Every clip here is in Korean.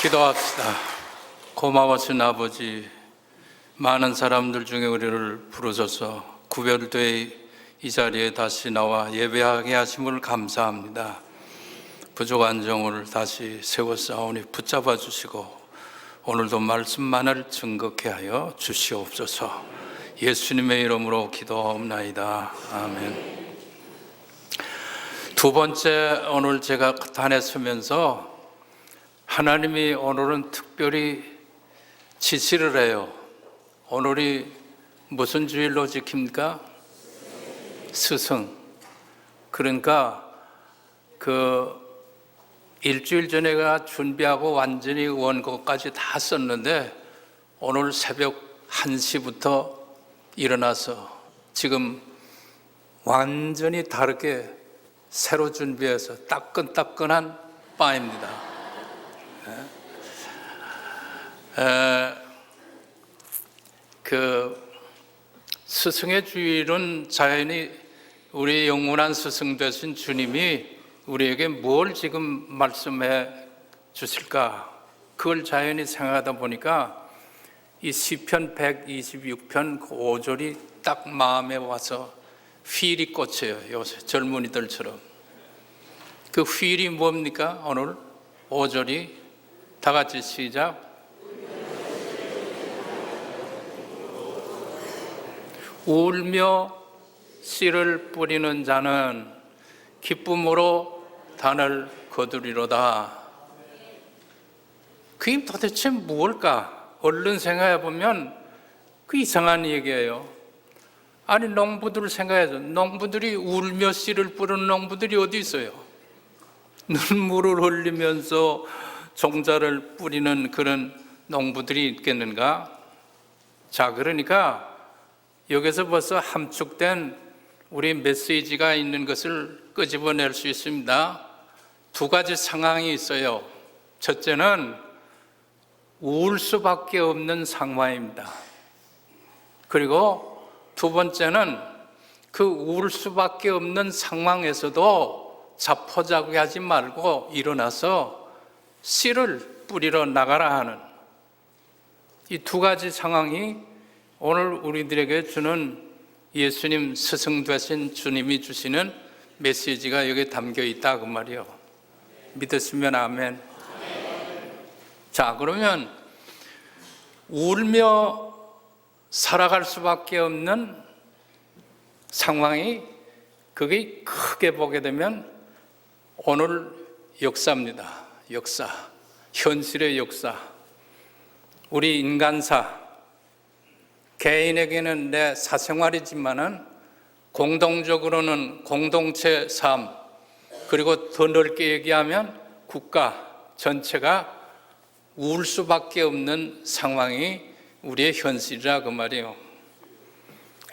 기도합시다. 고마우신 아버지, 많은 사람들 중에 우리를 부르셔서 구별되어 이 자리에 다시 나와 예배하게 하심을 감사합니다. 부족한 정을 다시 세워싸우니 붙잡아 주시고 오늘도 말씀만을 증거케 하여 주시옵소서. 예수님의 이름으로 기도하옵나이다. 아멘. 두 번째, 오늘 제가 단에 서면서 하나님이 오늘은 특별히 지시를 해요. 오늘이 무슨 주일로 지킵니까? 스승. 그러니까 일주일 전에가 준비하고 완전히 원고까지 다 썼는데 오늘 새벽 1시부터 일어나서 지금 완전히 다르게 새로 준비해서 따끈따끈한 바입니다. 스승의 주일은 자연히 우리 영원한 스승 되신 주님이 우리에게 뭘 지금 말씀해 주실까? 그걸 자연히 생각하다 보니까 이 시편 126편 5절이 딱 마음에 와서 휠이 꽂혀요. 요새 젊은이들처럼. 그 휠이 뭡니까? 오늘 5절이 다 같이 시작. 울며 씨를 뿌리는 자는 기쁨으로 단을 거두리로다. 그게 도대체 무엇일까? 얼른 생각해 보면 그 이상한 얘기예요. 아니, 농부들을 생각해서 농부들이 울며 씨를 뿌리는 농부들이 어디 있어요? 눈물을 흘리면서 종자를 뿌리는 그런 농부들이 있겠는가? 자, 그러니까 여기서 벌써 함축된 우리 메시지가 있는 것을 끄집어낼 수 있습니다. 두 가지 상황이 있어요. 첫째는 울 수밖에 없는 상황입니다. 그리고 두 번째는 그 울 수밖에 없는 상황에서도 자포자기하지 말고 일어나서 씨를 뿌리러 나가라 하는 이 두 가지 상황이 오늘 우리들에게 주는 예수님 스승 되신 주님이 주시는 메시지가 여기에 담겨 있다 그 말이요. 믿으시면 아멘. 자, 그러면 울며 살아갈 수밖에 없는 상황이 그게 크게 보게 되면 오늘 역사입니다. 역사, 현실의 역사. 우리 인간사, 개인에게는 내 사생활이지만은 공동적으로는 공동체 삶, 그리고 더 넓게 얘기하면 국가 전체가 울 수밖에 없는 상황이 우리의 현실이라 그 말이에요.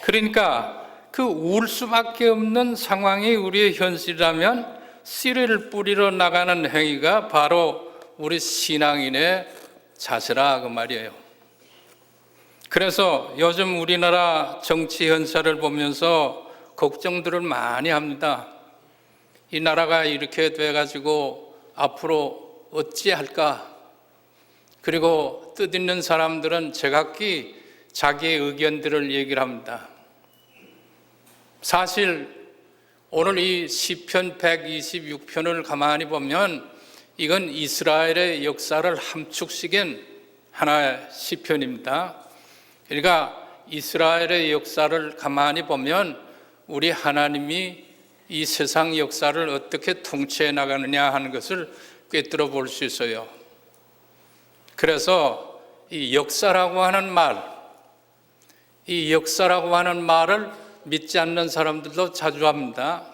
그러니까 그 울 수밖에 없는 상황이 우리의 현실이라면 씨를 뿌리러 나가는 행위가 바로 우리 신앙인의 자세라 그 말이에요. 그래서 요즘 우리나라 정치 현상을 보면서 걱정들을 많이 합니다. 이 나라가 이렇게 돼가지고 앞으로 어찌할까? 그리고 뜻있는 사람들은 제각기 자기의 의견들을 얘기를 합니다. 사실 오늘 이 시편 126편을 가만히 보면 이건 이스라엘의 역사를 함축시킨 하나의 시편입니다. 그러니까 이스라엘의 역사를 가만히 보면 우리 하나님이 이 세상 역사를 어떻게 통치해 나가느냐 하는 것을 꿰뚫어 볼 수 있어요. 그래서 이 역사라고 하는 말을 믿지 않는 사람들도 자주 합니다.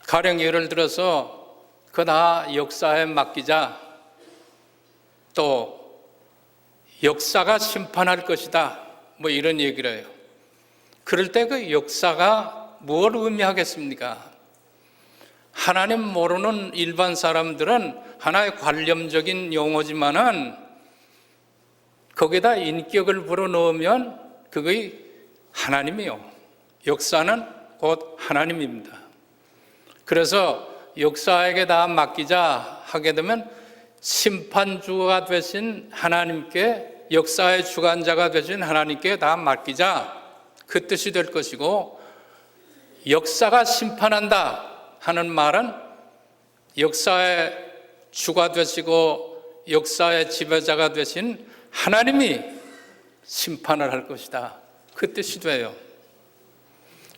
가령 예를 들어서 다 역사에 맡기자, 또 역사가 심판할 것이다, 뭐 이런 얘기를 해요. 그럴 때 그 역사가 뭘 의미하겠습니까? 하나님 모르는 일반 사람들은 하나의 관념적인 용어지만은 거기다 인격을 불어넣으면 그게 하나님이요. 역사는 곧 하나님입니다. 그래서 역사에게 다 맡기자 하게 되면 심판주가 되신 하나님께, 역사의 주관자가 되신 하나님께 다 맡기자, 그 뜻이 될 것이고, 역사가 심판한다 하는 말은 역사의 주가 되시고 역사의 지배자가 되신 하나님이 심판을 할 것이다, 그 뜻이 돼요.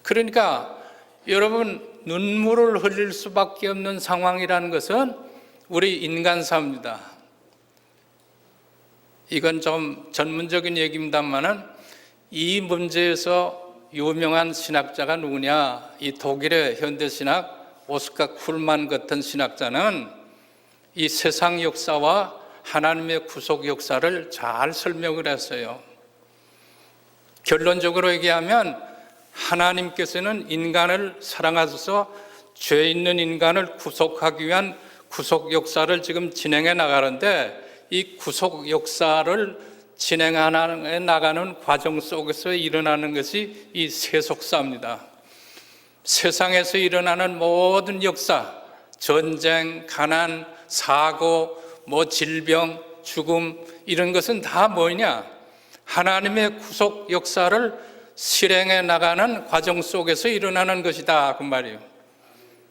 그러니까 여러분, 눈물을 흘릴 수밖에 없는 상황이라는 것은 우리 인간사입니다. 이건 좀 전문적인 얘기입니다만은 이 문제에서 유명한 신학자가 누구냐? 이 독일의 현대신학 오스카 쿨만 같은 신학자는 이 세상 역사와 하나님의 구속 역사를 잘 설명을 했어요. 결론적으로 얘기하면 하나님께서는 인간을 사랑하셔서 죄 있는 인간을 구속하기 위한 구속 역사를 지금 진행해 나가는데, 이 구속 역사를 진행해 나가는 과정 속에서 일어나는 것이 이 세속사입니다. 세상에서 일어나는 모든 역사, 전쟁, 가난, 사고, 질병, 죽음, 이런 것은 다 뭐냐? 하나님의 구속 역사를 실행해 나가는 과정 속에서 일어나는 것이다, 그 말이에요.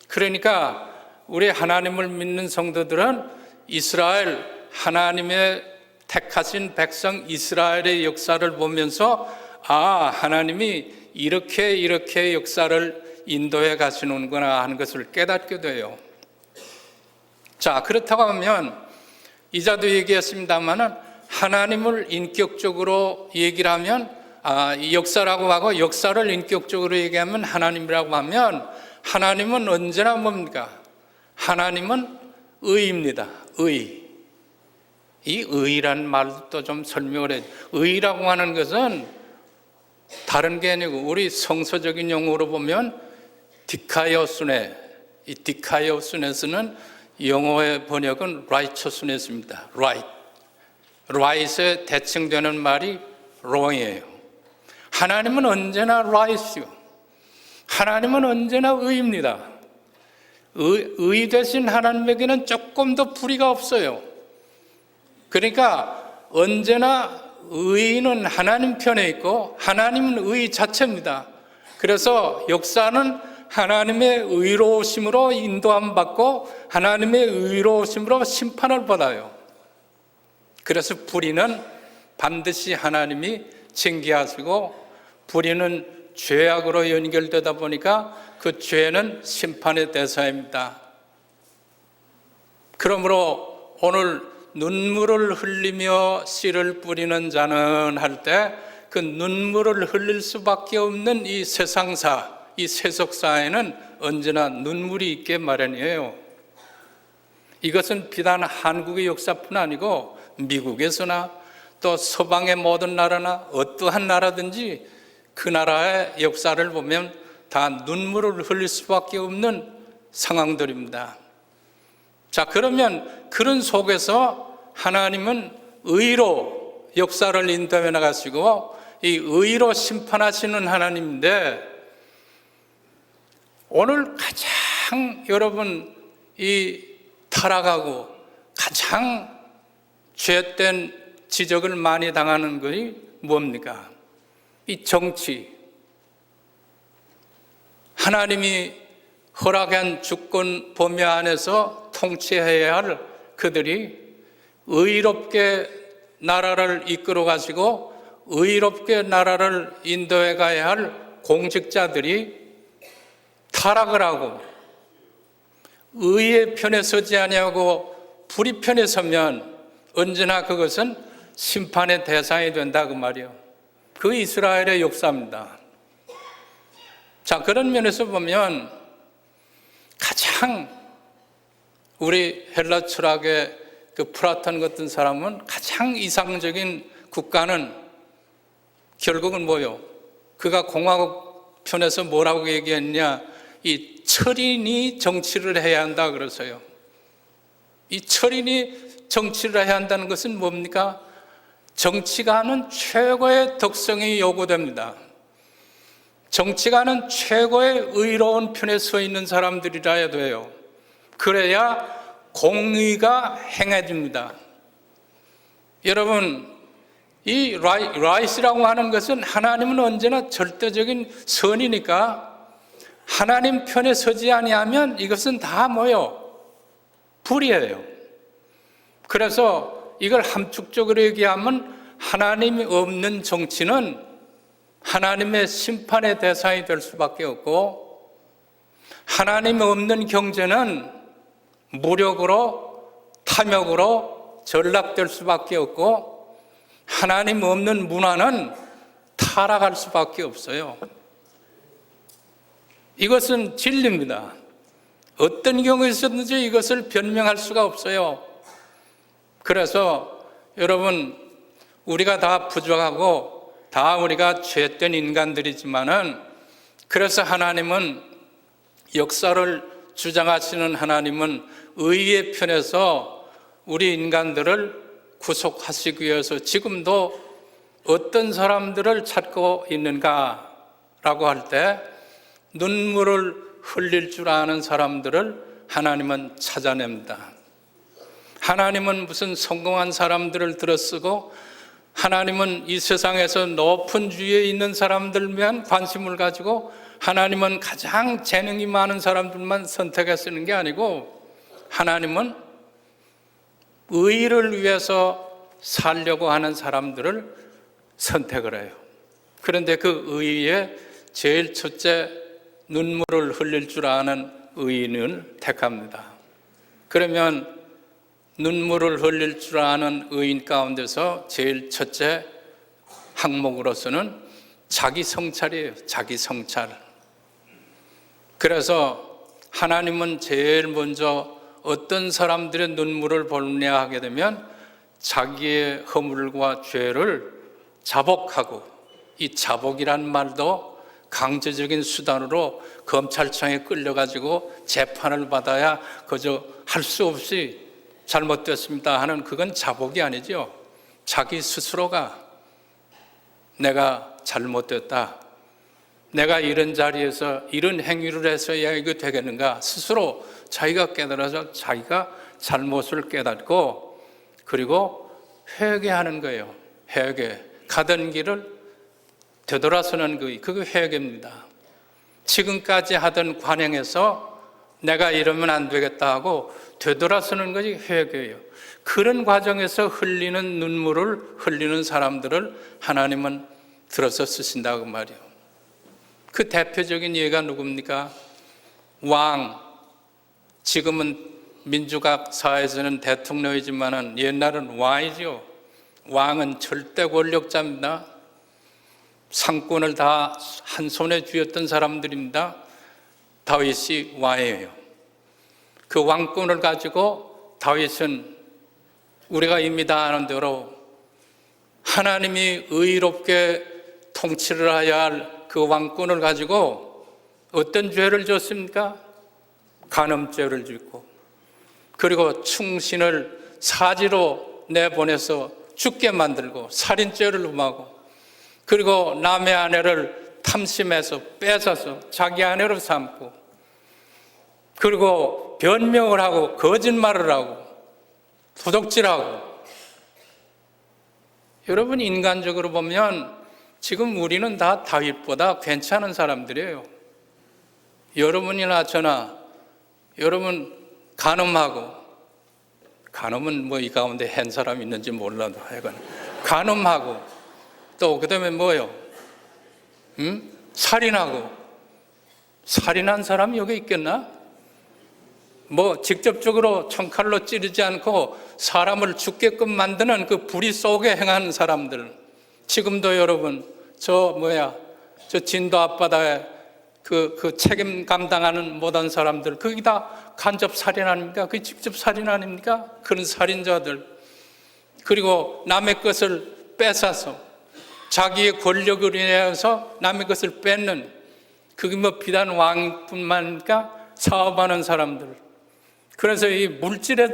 그러니까 우리 하나님을 믿는 성도들은 이스라엘, 하나님의 택하신 백성 이스라엘의 역사를 보면서, 하나님이 이렇게 역사를 인도해 가시는구나 하는 것을 깨닫게 돼요. 자, 그렇다고 하면 이자도 얘기했습니다만은 하나님을 인격적으로 얘기를 하면, 이 역사라고 하고, 역사를 인격적으로 얘기하면 하나님이라고 하면, 하나님은 언제나 뭡니까? 하나님은 의입니다. 의. 이 의라는 말도 좀 설명을 해요. 의라고 하는 것은 다른 게 아니고, 우리 성서적인 용어로 보면 디카이오스네, 이 디카이오스네스는 영어의 번역은 righteousness입니다. right에 대칭되는 말이 wrong이에요. 하나님은 언제나 right이요. 하나님은 언제나 의입니다. 의 대신 하나님에게는 조금 더 불의가 없어요. 그러니까 언제나 의는 하나님 편에 있고 하나님은 의 자체입니다. 그래서 역사는 하나님의 의로우심으로 인도함 받고 하나님의 의로우심으로 심판을 받아요. 그래서 불의는 반드시 하나님이 징계하시고, 불의는 죄악으로 연결되다 보니까 그 죄는 심판의 대상입니다. 그러므로 오늘 눈물을 흘리며 씨를 뿌리는 자는 할 때, 그 눈물을 흘릴 수밖에 없는 이 세상사, 이 세속사에는 언제나 눈물이 있게 마련이에요. 이것은 비단 한국의 역사뿐 아니고 미국에서나 또 서방의 모든 나라나 어떠한 나라든지 그 나라의 역사를 보면 다 눈물을 흘릴 수밖에 없는 상황들입니다. 자, 그러면 그런 속에서 하나님은 의로 역사를 인도해 나가시고 이 의로 심판하시는 하나님인데, 오늘 가장 여러분 이 타락하고 가장 죄된 지적을 많이 당하는 것이 뭡니까? 이 정치. 하나님이 허락한 주권 범위 안에서 통치해야 할 그들이 의롭게 나라를 이끌어 가시고 의롭게 나라를 인도해 가야 할 공직자들이 타락을 하고 의의 편에 서지 아니하고 불의 편에 서면 언제나 그것은 심판의 대상이 된다, 그 말이에요. 그 이스라엘의 역사입니다. 자, 그런 면에서 보면 가장 우리 헬라 철학의 그 플라톤 같은 사람은 가장 이상적인 국가는 결국은 뭐요? 그가 공화국 편에서 뭐라고 얘기했냐? 이 철인이 정치를 해야 한다 그래서요. 이 철인이 정치를 해야 한다는 것은 뭡니까? 정치가 하는 최고의 덕성이 요구됩니다. 정치가 하는 최고의 의로운 편에 서 있는 사람들이라 해야 돼요. 그래야 공의가 행해집니다. 여러분, 이 right이라고 하는 것은 하나님은 언제나 절대적인 선이니까 하나님 편에 서지 아니하면 이것은 다 뭐요? 불이에요. 그래서 이걸 함축적으로 얘기하면 하나님이 없는 정치는 하나님의 심판의 대상이 될 수밖에 없고, 하나님이 없는 경제는 무력으로 탐욕으로 전락될 수밖에 없고, 하나님 없는 문화는 타락할 수밖에 없어요. 이것은 진리입니다. 어떤 경우에 있었는지 이것을 변명할 수가 없어요. 그래서 여러분, 우리가 다 부족하고 다 우리가 죄된 인간들이지만은, 그래서 하나님은, 역사를 주장하시는 하나님은 의의 편에서 우리 인간들을 구속하시기 위해서 지금도 어떤 사람들을 찾고 있는가라고 할 때, 눈물을 흘릴 줄 아는 사람들을 하나님은 찾아냅니다. 하나님은 무슨 성공한 사람들을 들어쓰고, 하나님은 이 세상에서 높은 주위에 있는 사람들만 관심을 가지고, 하나님은 가장 재능이 많은 사람들만 선택해 쓰는 게 아니고, 하나님은 의를 위해서 살려고 하는 사람들을 선택을 해요. 그런데 그 의의 제일 첫째, 눈물을 흘릴 줄 아는 의인을 택합니다. 그러면 눈물을 흘릴 줄 아는 의인 가운데서 제일 첫째 항목으로서는 자기 성찰이에요. 자기 성찰. 그래서 하나님은 제일 먼저 어떤 사람들의 눈물을 보느냐 하게 되면 자기의 허물과 죄를 자복하고, 이 자복이란 말도 강제적인 수단으로 검찰청에 끌려가지고 재판을 받아야 그저 할 수 없이 잘못됐습니다 하는, 그건 자복이 아니죠. 자기 스스로가 내가 잘못됐다, 내가 이런 자리에서 이런 행위를 해서야 이거 되겠는가, 스스로 자기가 깨달아서 자기가 잘못을 깨닫고, 그리고 회개하는 거예요. 회개. 가던 길을 되돌아서는 그게 회개입니다. 지금까지 하던 관행에서 내가 이러면 안 되겠다 하고 되돌아서는 것이 회개예요. 그런 과정에서 흘리는 눈물을 흘리는 사람들을 하나님은 들어서 쓰신다고 말이에요. 그 대표적인 예가 누굽니까? 왕. 지금은 민주각 사회에서는 대통령이지만은 옛날은 왕이죠. 왕은 절대 권력자입니다. 상권을 다 한 손에 쥐었던 사람들입니다. 다윗이 왕이에요. 그 왕권을 가지고 다윗은 우리가 이미 다 아는 대로 하나님이 의롭게 통치를 해야 할 그 왕권을 가지고 어떤 죄를 졌습니까? 간음죄를 짓고, 그리고 충신을 사지로 내보내서 죽게 만들고 살인죄를 범하고, 그리고 남의 아내를 탐심해서 뺏어서 자기 아내로 삼고, 그리고 변명을 하고 거짓말을 하고 도둑질하고. 여러분, 인간적으로 보면 지금 우리는 다 다윗보다 괜찮은 사람들이에요. 여러분이나 저나, 여러분 간음하고, 간음은 뭐 이 가운데 한 사람 있는지 몰라도 하여간 간음하고, 또 그 다음에 뭐요? 살인하고. 살인한 사람이 여기 있겠나? 뭐 직접적으로 총칼로 찌르지 않고 사람을 죽게끔 만드는 그 불의 속에 행하는 사람들. 지금도 여러분 저 진도 앞바다에 그 책임 감당하는 못한 사람들, 그게 다 간접 살인 아닙니까? 그게 직접 살인 아닙니까? 그런 살인자들. 그리고 남의 것을 뺏어서 자기의 권력을 인해서 남의 것을 뺏는, 그게 뭐 비단 왕뿐만입니까? 사업하는 사람들. 그래서 이 물질의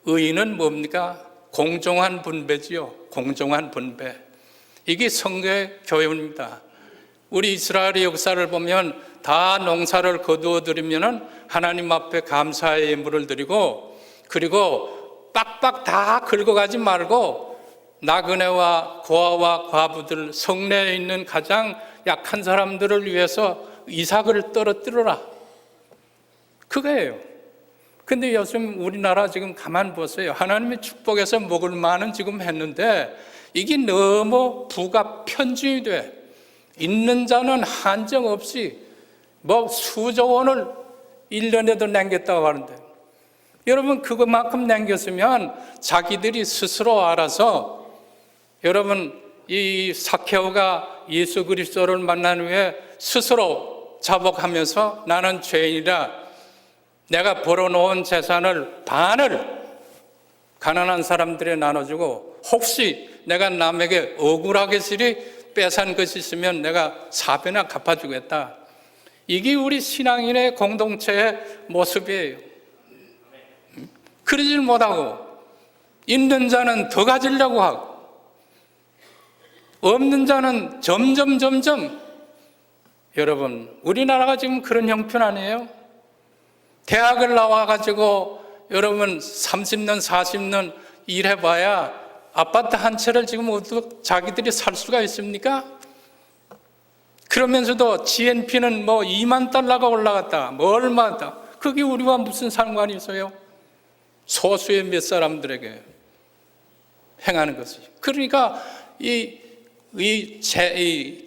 의의는 뭡니까? 공정한 분배지요. 공정한 분배. 이게 성경의 교훈입니다. 우리 이스라엘의 역사를 보면 다 농사를 거두어 드리면은 하나님 앞에 감사의 예물을 드리고, 그리고 빡빡 다 긁어가지 말고 나그네와 고아와 과부들, 성내에 있는 가장 약한 사람들을 위해서 이삭을 떨어뜨려라. 그거예요. 근데 요즘 우리나라 지금 가만 보세요. 하나님의 축복에서 먹을 만은 지금 했는데 이게 너무 부가 편중이 돼. 있는 자는 한정없이 뭐 수조 원을 1년에도 남겼다고 하는데, 여러분 그것만큼 남겼으면 자기들이 스스로 알아서, 여러분 이 삭개오가 예수 그리스도를 만난 후에 스스로 자복하면서 나는 죄인이라 내가 벌어놓은 재산을 반을 가난한 사람들에 나눠주고, 혹시 내가 남에게 억울하게 뺏은 것이 있으면 내가 4배나 갚아주겠다. 이게 우리 신앙인의 공동체의 모습이에요. 그러질 못하고 있는 자는 더 가지려고 하고 없는 자는 점점 여러분 우리나라가 지금 그런 형편 아니에요? 대학을 나와가지고 여러분 30년 40년 일해봐야 아파트 한 채를 지금 어떻게 자기들이 살 수가 있습니까? 그러면서도 GNP는 뭐 2만 달러가 올라갔다, 뭐 얼마다, 그게 우리와 무슨 상관이 있어요? 소수의 몇 사람들에게 행하는 것이. 그러니까 이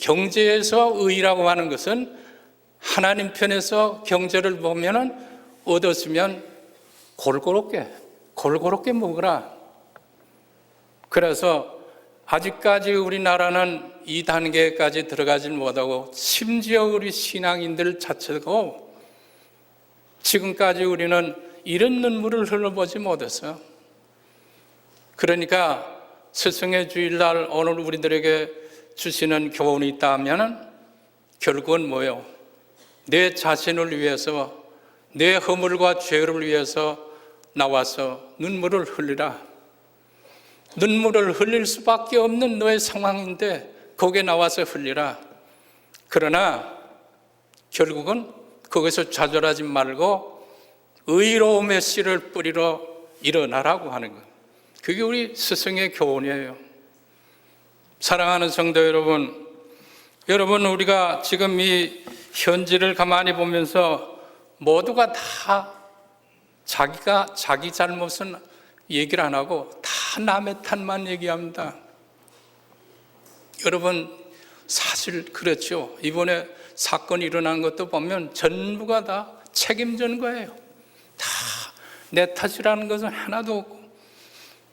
경제에서 의라고 하는 것은 하나님 편에서 경제를 보면은 얻었으면 골고롭게 먹으라. 그래서 아직까지 우리나라는 이 단계까지 들어가지 못하고, 심지어 우리 신앙인들 자체도 지금까지 우리는 이런 눈물을 흘려보지 못했어요. 그러니까 스승의 주일날 오늘 우리들에게 주시는 교훈이 있다면 결국은 뭐예요? 내 자신을 위해서, 내 허물과 죄를 위해서 나와서 눈물을 흘리라. 눈물을 흘릴 수밖에 없는 너의 상황인데 거기에 나와서 흘리라. 그러나 결국은 거기서 좌절하지 말고 의로움의 씨를 뿌리러 일어나라고 하는 거예요. 그게 우리 스승의 교훈이에요. 사랑하는 성도 여러분, 우리가 지금 이 현지를 가만히 보면서 모두가 다 자기 잘못은 얘기를 안 하고 다 남의 탓만 얘기합니다. 여러분 사실 그렇죠. 이번에 사건이 일어난 것도 보면 전부가 다 책임진 거예요. 다 내 탓이라는 것은 하나도 없고,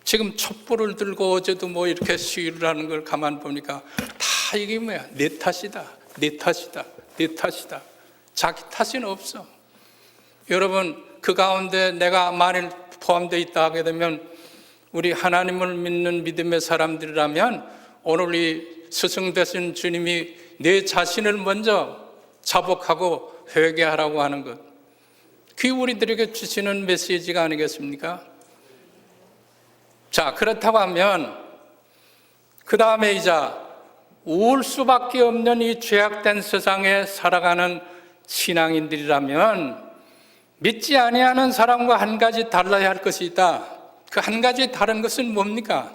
지금 촛불을 들고 어제도 뭐 이렇게 시위를 하는 걸 가만 보니까 다 이게 뭐야? 내 탓이다. 자기 탓은 없어. 여러분 그 가운데 내가 만일 포함되어 있다 하게 되면, 우리 하나님을 믿는 믿음의 사람들이라면 오늘 이 스승 되신 주님이 내 자신을 먼저 자복하고 회개하라고 하는 것, 그게 우리들에게 주시는 메시지가 아니겠습니까? 자, 그렇다고 하면 그 다음에 이제 울 수밖에 없는 이 죄악된 세상에 살아가는 신앙인들이라면 믿지 아니하는 사람과 한 가지 달라야 할 것이 있다. 그 한 가지 다른 것은 뭡니까?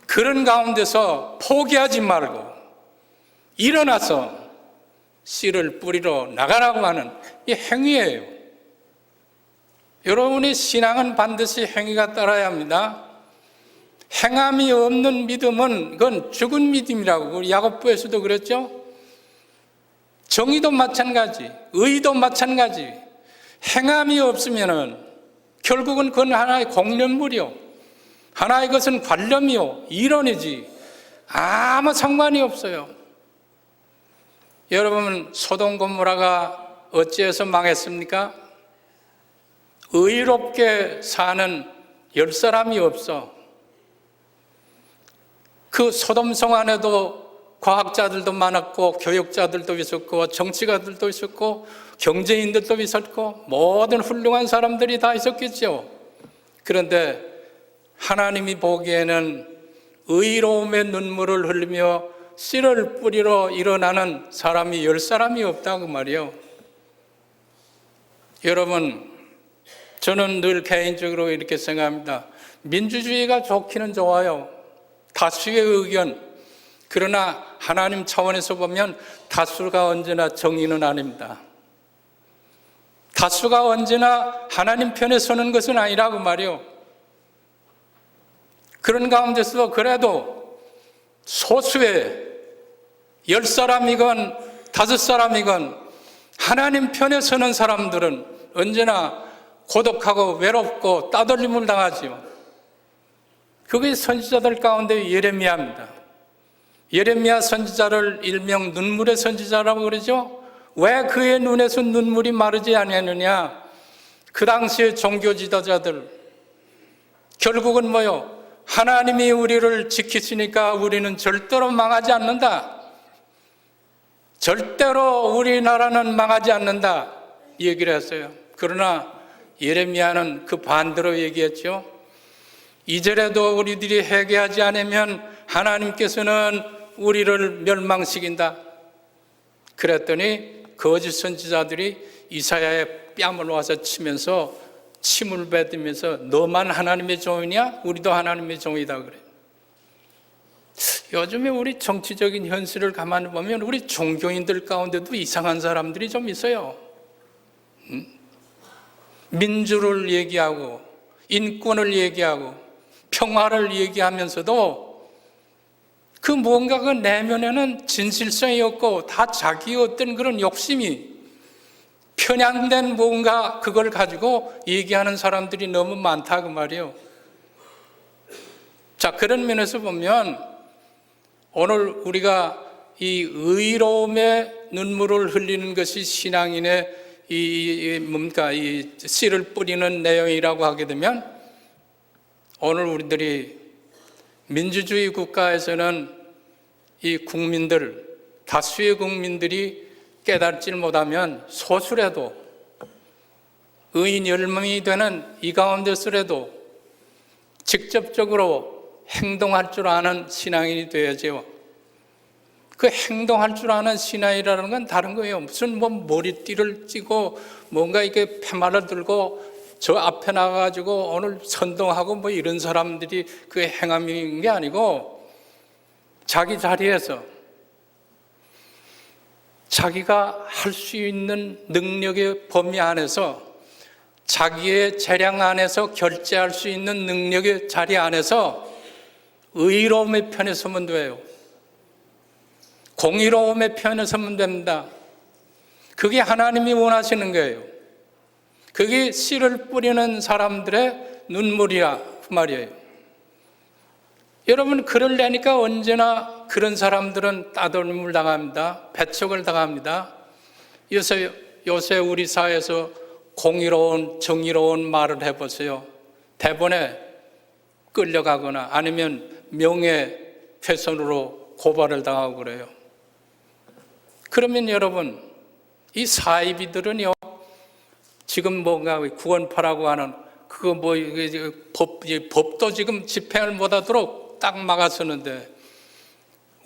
그런 가운데서 포기하지 말고 일어나서 씨를 뿌리러 나가라고 하는 이 행위예요. 여러분의 신앙은 반드시 행위가 따라야 합니다. 행함이 없는 믿음은 그건 죽은 믿음이라고 우리 야고보에서도 그랬죠. 정의도 마찬가지, 의도 마찬가지. 행함이 없으면은 결국은 그건 하나의 공연물이요, 하나의 것은 관념이요, 이론이지 아무 상관이 없어요. 여러분 소돔 고모라가 어찌해서 망했습니까? 의롭게 사는 10사람이 없어. 그 소돔성 안에도 과학자들도 많았고 교육자들도 있었고 정치가들도 있었고 경제인들도 있었고 모든 훌륭한 사람들이 다 있었겠죠. 그런데 하나님이 보기에는 의로움의 눈물을 흘리며 씨를 뿌리러 일어나는 사람이 10사람이 없다고 말이에요. 여러분, 저는 늘 개인적으로 이렇게 생각합니다. 민주주의가 좋기는 좋아요. 다수의 의견. 그러나 하나님 차원에서 보면 다수가 언제나 정의는 아닙니다. 다수가 언제나 하나님 편에 서는 것은 아니라고 말이요. 그런 가운데서 그래도 소수의 10사람이건 5사람이건 하나님 편에 서는 사람들은 언제나 고독하고 외롭고 따돌림을 당하지요. 그게 선지자들 가운데 예레미야입니다. 예레미야 선지자를 일명 눈물의 선지자라고 그러죠. 왜 그의 눈에서 눈물이 마르지 아니하느냐? 그 당시의 종교 지도자들 결국은 뭐요? 하나님이 우리를 지키시니까 우리는 절대로 망하지 않는다. 절대로 우리나라는 망하지 않는다. 이 얘기를 했어요. 그러나 예레미야는 그 반대로 얘기했죠. 이제라도 우리들이 회개하지 않으면 하나님께서는 우리를 멸망시킨다. 그랬더니 거짓 선지자들이 이사야의 뺨을 와서 치면서 침을 뱉으면서 너만 하나님의 종이냐? 우리도 하나님의 종이다 그래요. 요즘에 우리 정치적인 현실을 가만히 보면 우리 종교인들 가운데도 이상한 사람들이 좀 있어요. 민주를 얘기하고 인권을 얘기하고 평화를 얘기하면서도 그 뭔가 그 내면에는 진실성이 없고 다 자기의 어떤 그런 욕심이 편향된 뭔가 그걸 가지고 얘기하는 사람들이 너무 많다 그 말이에요. 자, 그런 면에서 보면 오늘 우리가 이 의로움의 눈물을 흘리는 것이 신앙인의 이 씨를 뿌리는 내용이라고 하게 되면 오늘 우리들이 민주주의 국가에서는 이 국민들, 다수의 국민들이 깨닫지 못하면 소수라도 의인 10명이 되는 이 가운데서라도 직접적으로 행동할 줄 아는 신앙인이 되어야죠. 그 행동할 줄 아는 신앙이라는 건 다른 거예요. 무슨 뭐 머리띠를 찌고 뭔가 이렇게 패말을 들고 저 앞에 나가가지고 오늘 선동하고 뭐 이런 사람들이 그 행함인 게 아니고 자기 자리에서 자기가 할 수 있는 능력의 범위 안에서 자기의 재량 안에서 결제할 수 있는 능력의 자리 안에서 의로움의 편에 서면 돼요. 공의로움의 편에 서면 됩니다. 그게 하나님이 원하시는 거예요. 그게 씨를 뿌리는 사람들의 눈물이야 그 말이에요. 여러분, 그러려니까 언제나 그런 사람들은 따돌림을 당합니다. 배척을 당합니다. 요새 우리 사회에서 공의로운 정의로운 말을 해보세요. 대본에 끌려가거나 아니면 명예훼손으로 고발을 당하고 그래요. 그러면 여러분, 이 사이비들은요, 지금 뭔가 구원파라고 하는 그거 뭐 법도 지금 집행을 못하도록 딱 막았었는데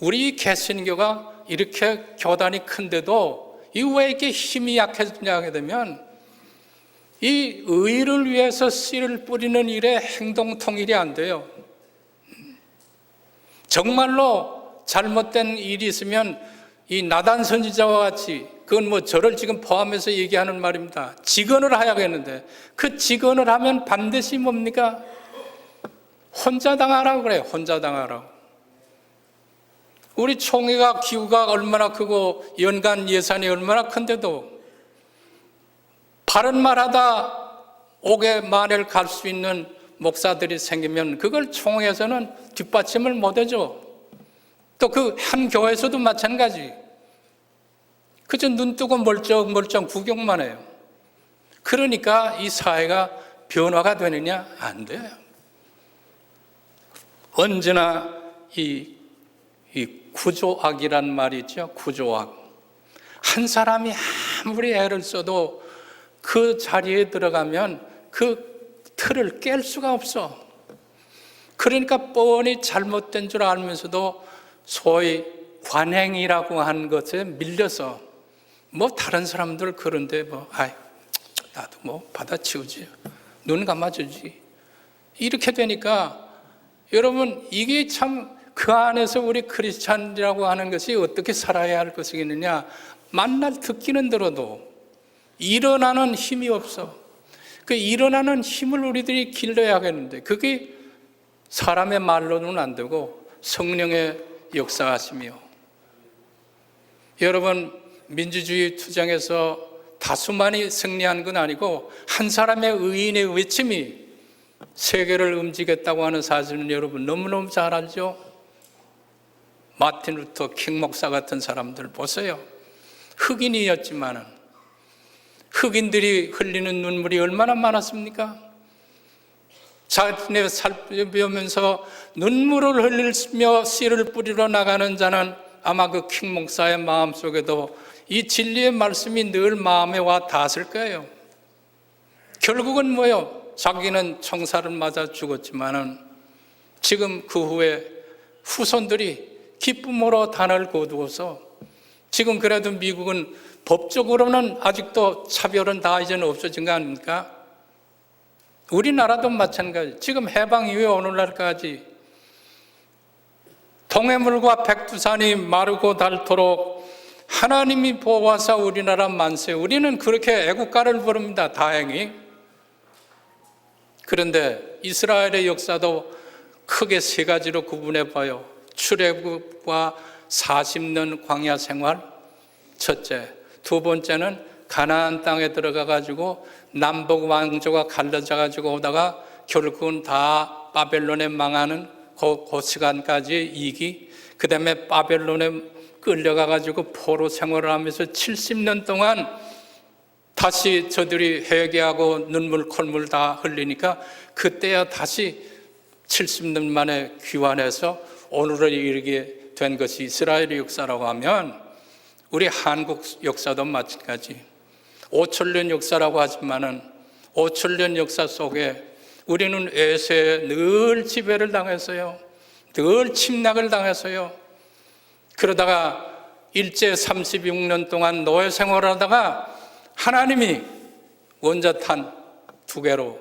우리 개신교가 이렇게 교단이 큰데도 이 왜 이렇게 힘이 약해지냐 하게 되면 이 의를 위해서 씨를 뿌리는 일에 행동 통일이 안 돼요. 정말로 잘못된 일이 있으면 이 나단 선지자와 같이 그건 뭐 저를 지금 포함해서 얘기하는 말입니다. 직언을 해야겠는데 그 직언을 하면 반드시 뭡니까? 혼자 당하라고 그래요. 혼자 당하라고. 우리 총회가 기구가 얼마나 크고 연간 예산이 얼마나 큰데도 바른 말하다 옥에 만일 갈 수 있는 목사들이 생기면 그걸 총회에서는 뒷받침을 못해줘. 또 그 한 교회에서도 마찬가지. 그저 눈 뜨고 멀쩡 구경만 해요. 그러니까 이 사회가 변화가 되느냐? 안 돼요. 언제나 이 구조악이란 말이 있죠. 구조악. 한 사람이 아무리 애를 써도 그 자리에 들어가면 그 틀을 깰 수가 없어. 그러니까 뻔히 잘못된 줄 알면서도 소위 관행이라고 하는 것에 밀려서 뭐 다른 사람들 그런데 뭐 나도 뭐 받아치우지, 눈 감아주지. 이렇게 되니까 여러분, 이게 참 그 안에서 우리 크리스찬이라고 하는 것이 어떻게 살아야 할 것이겠느냐. 만날 듣기는 들어도 일어나는 힘이 없어. 그 일어나는 힘을 우리들이 길러야겠는데, 그게 사람의 말로는 안 되고 성령의 역사하시며, 여러분, 민주주의 투쟁에서 다수만이 승리한 건 아니고 한 사람의 의인의 외침이 세계를 움직였다고 하는 사실은 여러분 너무너무 잘 알죠. 마틴 루터 킹 목사 같은 사람들 보세요. 흑인이었지만은 흑인들이 흘리는 눈물이 얼마나 많았습니까? 자신의 살펴보면서 눈물을 흘리며 씨를 뿌리러 나가는 자는 아마 그 킹 목사의 마음속에도 이 진리의 말씀이 늘 마음에 와 닿았을 거예요. 결국은 뭐예요? 자기는 청사를 맞아 죽었지만은 지금 그 후에 후손들이 기쁨으로 단을 거두어서 지금 그래도 미국은 법적으로는 아직도 차별은 다 이제는 없어진 거 아닙니까? 우리나라도 마찬가지. 지금 해방 이후에 오늘날까지 동해물과 백두산이 마르고 닳도록 하나님이 보호하사 우리나라 만세. 우리는 그렇게 애국가를 부릅니다. 다행히. 그런데 이스라엘의 역사도 크게 세 가지로 구분해 봐요. 출애굽과 40년 광야 생활, 첫째. 두 번째는 가나안 땅에 들어가 가지고 남북 왕조가 갈라져 가지고 오다가 결국은 다 바벨론에 망하는 그 시간까지 이기, 그 다음에 바벨론에 끌려가 가지고 포로 생활을 하면서 70년 동안 다시 저들이 회개하고 눈물 콧물 다 흘리니까 그때야 다시 70년 만에 귀환해서 오늘을 이르게 된 것이 이스라엘의 역사라고 하면, 우리 한국 역사도 마찬가지. 5천년 역사라고 하지만은 5천년 역사 속에 우리는 외세에 늘 지배를 당했어요. 늘 침략을 당했어요. 그러다가 일제 36년 동안 노예 생활을 하다가 하나님이 원자탄 2개로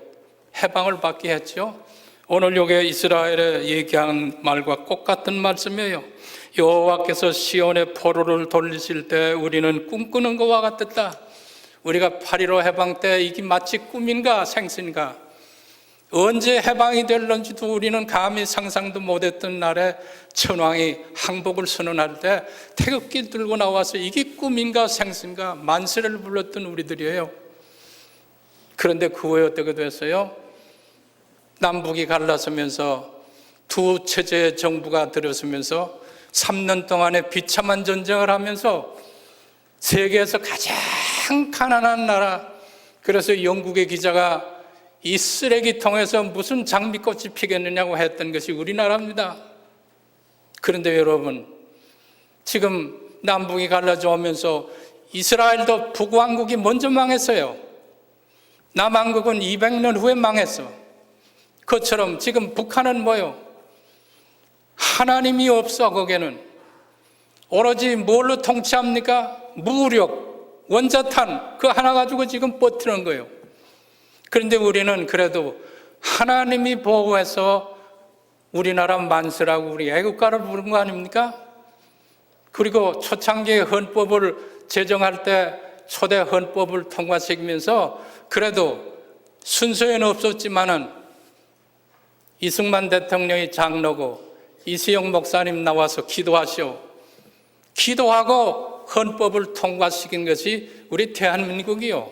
해방을 받게 했죠. 오늘 여기 이스라엘에 얘기한 말과 똑같은 말씀이에요. 여호와께서 시온의 포로를 돌리실 때 우리는 꿈꾸는 것과 같았다. 우리가 8.15 해방 때 이게 마치 꿈인가 생신가, 언제 해방이 될런지도 우리는 감히 상상도 못했던 날에 천황이 항복을 선언할 때 태극기 들고 나와서 이게 꿈인가 생신가 만세를 불렀던 우리들이에요. 그런데 그 후에 어떻게 됐어요? 남북이 갈라서면서 두 체제의 정부가 들어서면서 3년 동안의 비참한 전쟁을 하면서 세계에서 가장 가난한 나라, 그래서 영국의 기자가 이 쓰레기통에서 무슨 장미꽃이 피겠느냐고 했던 것이 우리나라입니다. 그런데 여러분, 지금 남북이 갈라져 오면서 이스라엘도 북왕국이 먼저 망했어요. 남왕국은 200년 후에 망했어. 그것처럼 지금 북한은 뭐요? 하나님이 없어. 거기에는 오로지 뭘로 통치합니까? 무력, 원자탄, 그 하나 가지고 지금 버티는 거예요. 그런데 우리는 그래도 하나님이 보호해서 우리나라 만세라고 우리 애국가를 부른 거 아닙니까? 그리고 초창기에 헌법을 제정할 때 초대 헌법을 통과시키면서 그래도 순서에는 없었지만은 이승만 대통령이 장로고 이시영 목사님 나와서 기도하시오. 기도하고 헌법을 통과시킨 것이 우리 대한민국이요.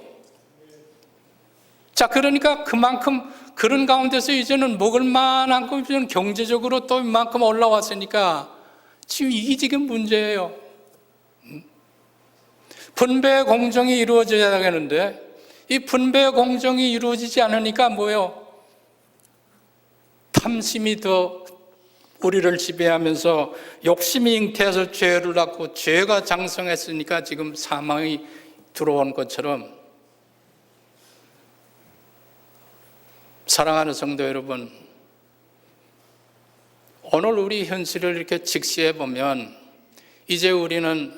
자, 그러니까 그만큼 그런 가운데서 이제는 먹을 만한 이제는 경제적으로 또 이만큼 올라왔으니까 지금 이게 지금 문제예요. 분배 공정이 이루어져야 되는데 이 분배 공정이 이루어지지 않으니까 뭐예요? 탐심이 더 우리를 지배하면서 욕심이 잉태해서 죄를 낳고 죄가 장성했으니까 지금 사망이 들어온 것처럼, 사랑하는 성도 여러분, 오늘 우리 현실을 이렇게 직시해 보면 이제 우리는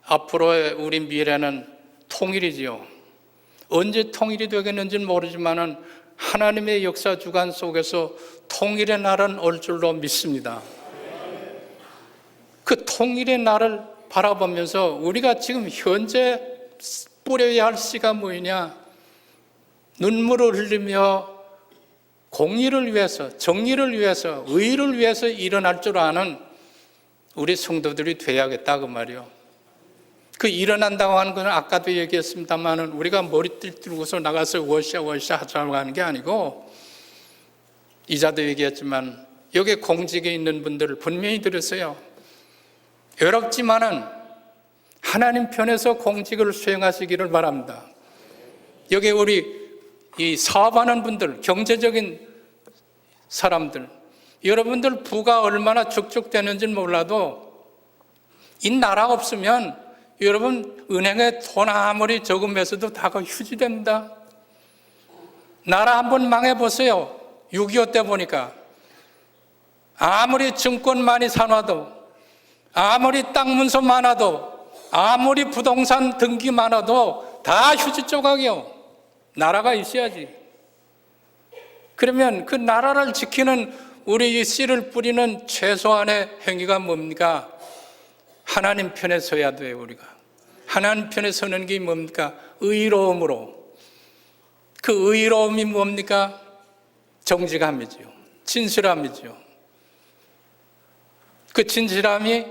앞으로의 우리 미래는 통일이지요. 언제 통일이 되겠는지는 모르지만은 하나님의 역사 주관 속에서 통일의 날은 올 줄로 믿습니다. 그 통일의 날을 바라보면서 우리가 지금 현재 뿌려야 할 씨가 뭐냐? 눈물을 흘리며 공의를 위해서, 정의를 위해서, 의를 위해서 일어날 줄 아는 우리 성도들이 돼야겠다 그 말이요. 그 일어난다고 하는 건 아까도 얘기했습니다만은 우리가 머리띠 들고서 나가서 워샤 하자고 하는 게 아니고, 이자도 얘기했지만 여기 공직에 있는 분들을 분명히 들으세요. 어렵지만은 하나님 편에서 공직을 수행하시기를 바랍니다. 여기 우리 이 사업하는 분들, 경제적인 사람들, 여러분들 부가 얼마나 축적되는지는 몰라도 이 나라 없으면 여러분 은행에 돈 아무리 적으면서도 다 휴지됩니다. 나라 한번 망해보세요. 6.25 때 보니까 아무리 증권 많이 사놔도, 아무리 땅 문서 많아도, 아무리 부동산 등기 많아도 다 휴지 조각이요. 나라가 있어야지. 그러면 그 나라를 지키는 우리 이 씨를 뿌리는 최소한의 행위가 뭡니까? 하나님 편에 서야 돼요. 우리가 하나님 편에 서는 게 뭡니까? 의로움으로. 그 의로움이 뭡니까? 정직함이죠. 진실함이죠. 그 진실함이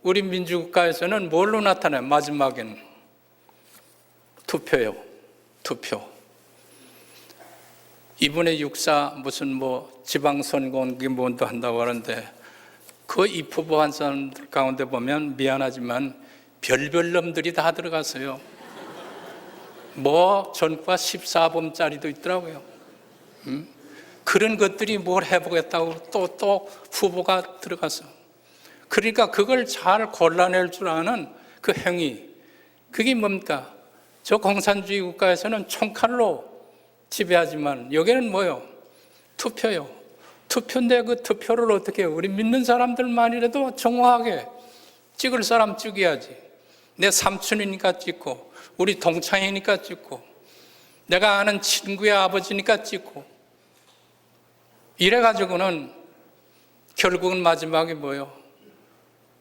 우리 민주국가에서는 뭘로 나타나요? 마지막에는 투표요. 투표. 이번에 육사 무슨 뭐 지방선거운동 뭔도 한다고 하는데 그 입후보한 사람들 가운데 보면 미안하지만 별별 놈들이 다 들어갔어요. 뭐 전과 14범짜리도 있더라고요. 그런 것들이 뭘 해보겠다고 또 후보가 들어가서, 그러니까 그걸 잘 골라낼 줄 아는 그 행위, 그게 뭡니까? 저 공산주의 국가에서는 총칼로 지배하지만 여기는 뭐요? 투표요. 투표인데 그 투표를 어떻게 해요? 우리 믿는 사람들만이라도 정확하게 찍을 사람 찍어야지. 내 삼촌이니까 찍고, 우리 동창이니까 찍고, 내가 아는 친구의 아버지니까 찍고, 이래가지고는 결국은 마지막에 뭐요?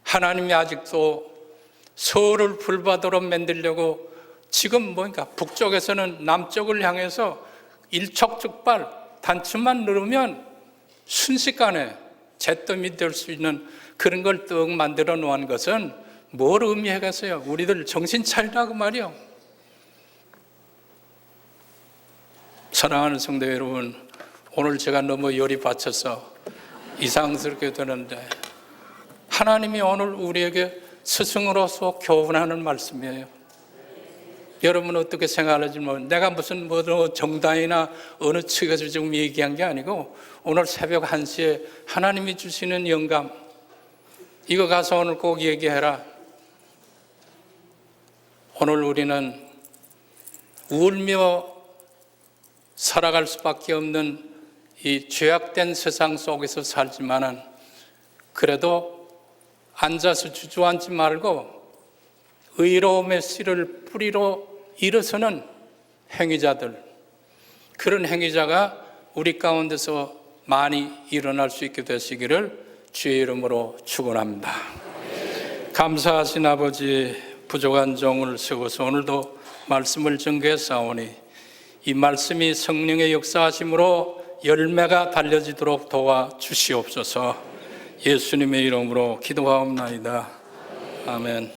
하나님이 아직도 서울을 불바다로 만들려고 지금 뭐니까 북쪽에서는 남쪽을 향해서 일촉즉발 단추만 누르면 순식간에 잿더미 될 수 있는 그런 걸 떡 만들어 놓은 것은 뭘 의미하겠어요? 우리들 정신 차리라고 말이요. 사랑하는 성도 여러분, 오늘 제가 너무 열이 받쳐서 이상스럽게 되는데 하나님이 오늘 우리에게 스승으로서 교훈하는 말씀이에요. 여러분 어떻게 생각하는지 내가 무슨 뭐 정당이나 어느 측에서 지금 얘기한 게 아니고 오늘 새벽 1시에 하나님이 주시는 영감, 이거 가서 오늘 꼭 얘기해라. 오늘 우리는 울며 살아갈 수밖에 없는 이 죄악된 세상 속에서 살지만은 그래도 앉아서 주저앉지 말고 의로움의 씨를 뿌리로 일어서는 행위자들, 그런 행위자가 우리 가운데서 많이 일어날 수 있게 되시기를 주의 이름으로 축원합니다. 감사하신 아버지, 부족한 종을 세워서 오늘도 말씀을 전개했사오니 이 말씀이 성령의 역사하심으로 열매가 달려지도록 도와주시옵소서. 예수님의 이름으로 기도하옵나이다. 아멘.